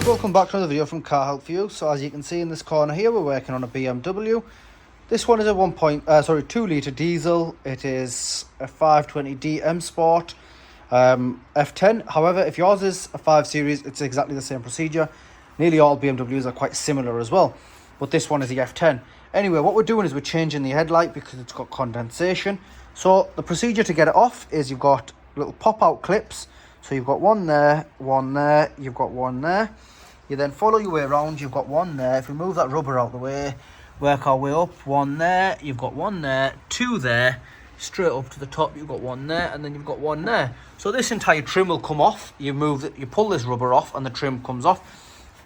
welcome back to another video from Car Help For You. So as you can see in this corner here, we're working on a BMW. This one is a 2 litre diesel. It is a 520D M Sport F10. However, if yours is a 5 Series, it's exactly the same procedure. Nearly all BMWs are quite similar as well, but this one is the F10. Anyway, what we're doing is we're changing the headlight because it's got condensation. So the procedure to get it off is you've got little pop-out clips. So you've got one there, you've got one there. You then follow your way around, you've got one there. If we move that rubber out the way, work our way up, one there, you've got one there, two there, straight up to the top, you've got one there, and then you've got one there. So this entire trim will come off. You move it, you pull this rubber off, and the trim comes off.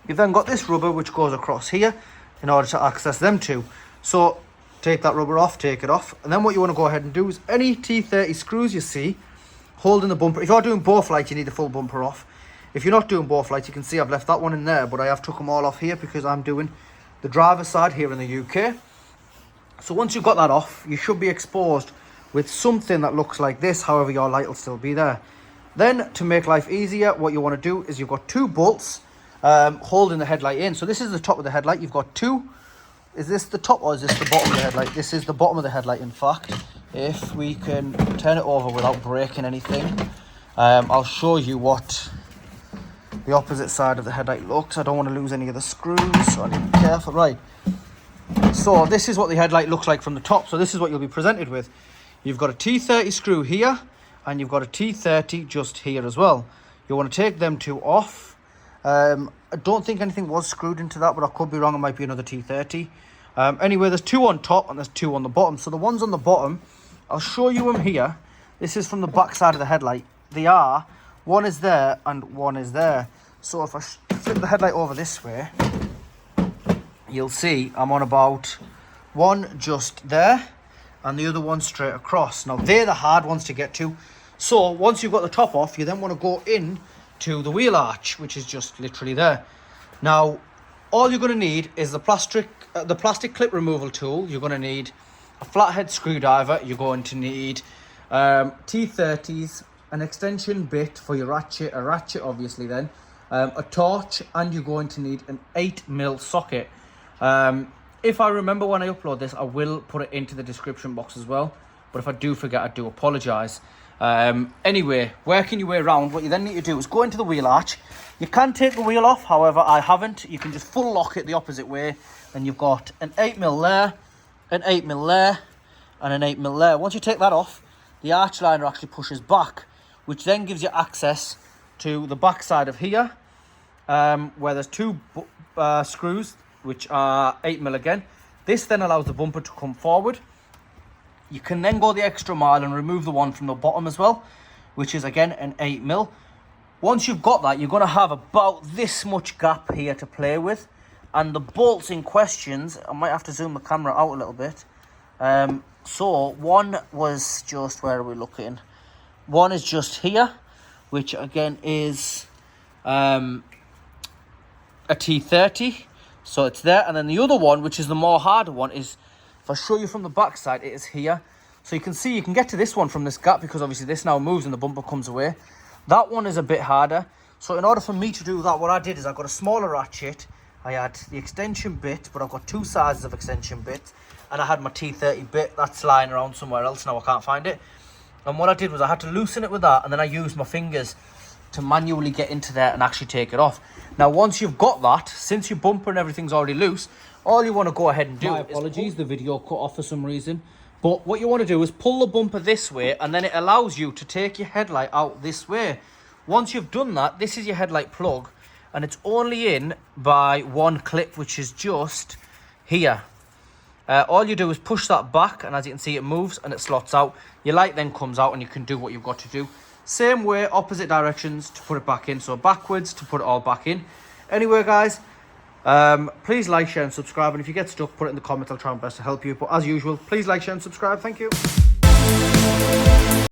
You've then got this rubber which goes across here in order to access them two. So take that rubber off, take it off, and then what you want to go ahead and do is any T30 screws you see holding the bumper. If you're doing both lights, you need the full bumper off. If you're not doing both lights, you can see I've left that one in there, but I have took them all off here because I'm doing the driver's side here in the UK. So once you've got that off, you should be exposed with something that looks like this. However, your light will still be there. Then to make life easier, what you want to do is you've got two bolts holding the headlight in. So this is the top of the headlight. You've got two. Is this the top or is this the bottom of the headlight? This is the bottom of the headlight, in fact. If we can turn it over without breaking anything, I'll show you what the opposite side of the headlight looks. I don't want to lose any of the screws, so I need to be careful. Right, so this is what the headlight looks like from the top. So this is what you'll be presented with. You've got a T30 screw here, and you've got a T30 just here as well. You want to take them two off. I don't think anything was screwed into that, but I could be wrong. It might be another T30. Anyway, there's two on top and there's two on the bottom. So the ones on the bottom, I'll show you them here. This is from the back side of the headlight. They are, one is there and one is there. So if I flip the headlight over this way, you'll see I'm on about one just there and the other one straight across. Now they're the hard ones to get to. So once you've got the top off, you then want to go in to the wheel arch, which is just literally there. Now all you're going to need is the plastic clip removal tool. You're going to need a flathead screwdriver. You're going to need T30s, an extension bit for your ratchet, a ratchet obviously then, a torch, and you're going to need an 8mm socket. If I remember when I upload this, I will put it into the description box as well, but if I do forget, I do apologise. Anyway, working your way around, what you then need to do is go into the wheel arch. You can take the wheel off, however I haven't. You can just full lock it the opposite way, and you've got an 8mm there, an 8mm there, and an 8mm there. Once you take that off, the arch liner actually pushes back, which then gives you access to the back side of here, where there's two screws, which are 8mm again. This then allows the bumper to come forward. You can then go the extra mile and remove the one from the bottom as well, which is again an 8mm. Once you've got that, you're going to have about this much gap here to play with. And the bolts in questions, I might have to zoom the camera out a little bit. So one was just, where are we looking? One is just here, which again is a T30. So it's there. And then the other one, which is the more harder one, is, if I show you from the back side, it is here. So you can see you can get to this one from this gap because obviously this now moves and the bumper comes away. That one is a bit harder. So in order for me to do that, what I did is I got a smaller ratchet. I had the extension bit, but I've got two sizes of extension bit. And I had my T30 bit that's lying around somewhere else now. I can't find it. And what I did was I had to loosen it with that, and then I used my fingers to manually get into there and actually take it off. Now once you've got that, since your bumper and everything's already loose, all you want to go ahead and do is... My apologies, the video cut off for some reason. But what you want to do is pull the bumper this way, and then it allows you to take your headlight out this way. Once you've done that, this is your headlight plug, and it's only in by one clip, which is just here. All you do is push that back, and as you can see, it moves and it slots out. Your light then comes out, and you can do what you've got to do. Same way, opposite directions to put it back in. So backwards to put it all back in. Anyway, guys, please like, share and subscribe, and if you get stuck, put it in the comments. I'll try my best to help you, but as usual, please like, share and subscribe. Thank you.